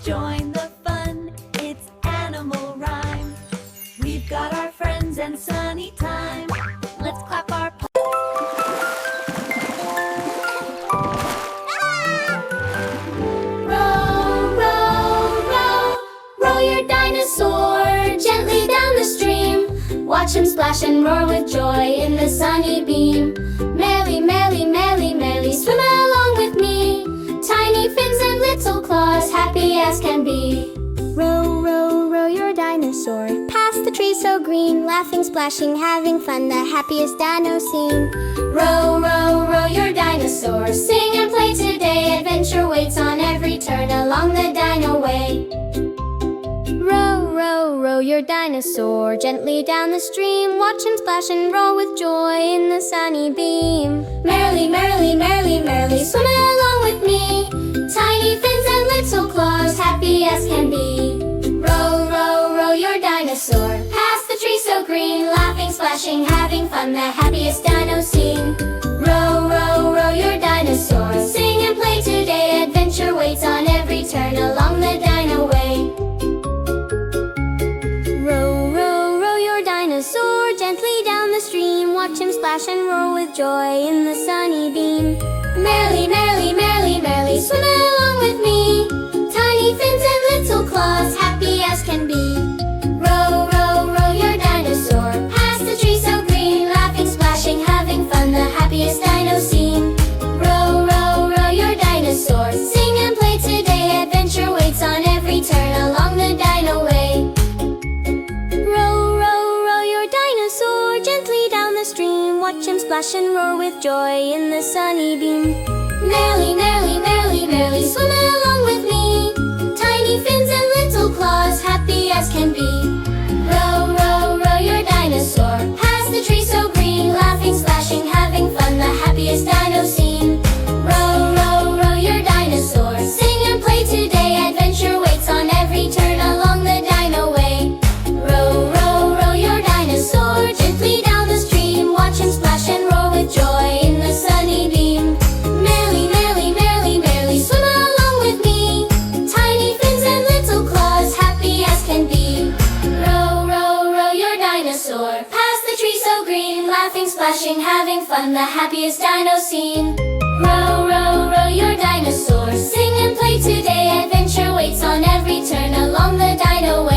join the fun, it's animal rhyme. We've got our friends and sunny time. Let's clap our paws. Row, row, row, row your dinosaur gently down the stream. Watch him splash and roar with joy in the sunny beam. Merrily, merrily, merrily, merrily, swim along with me. Tiny fins and little claws, happy as can be. Row, row, row your dinosaur past the trees so green, laughing, splashing, having fun, the happiest dino scene. Row, row, row your dinosaur, sing and play today. Adventure waits on every turn along the dino way. Row, row, row your dinosaur gently down the stream. Watch him splash and roll with joy in the sunny beam. Merrily, merrily, merrily, merrily, swim along with me. Tiny fins and little claws, happy as can be. Row, row, row your dinosaur past the tree so green, laughing, splashing, having fun, the happiest dino scene. Row, row, row your dinosaur, sing and play today. Adventure waits on every turn along the dino way. Row, row, row your dinosaur gently down the stream. Watch him splash and roar with joy in the sunny beam. Merrily, merrily, merrily, merrily, swim along with me. Tiny fins and little claws, happy as can be. Row, row, row your dinosaur past the tree so green, laughing, splashing, having fun, the happiest dino scene. Row, row, row your dinosaur, sing and play today. Adventure waits on every turn along the dino way. Row, row, row your dinosaur gently down the stream. Watch him splash and roar with joy in the sunny beam. Merrily, merrily, merrily, merrily, swim along with me. Tiny fins and little claws, happy as can be. Row, row, row your dinosaur past the tree so green, laughing, splashing, having fun, the happiest dino scene. Row, row, row your dinosaur, sing and play today. Adventure waits on every turn along the dino way. Row, row, row your dinosaur gently down the stream. Watch him splash and roar with joy in the sunny beam. Merrily, merrily, merrily, merrily, swim along with me. Tiny fins and little claws, happy as can be. Row, row, row your dinosaur past the tree so green, laughing, splashing, having fun, the happiest dino scene. Row, row, row your dinosaur, sing and play today. Adventure waits on every turn along the dino way.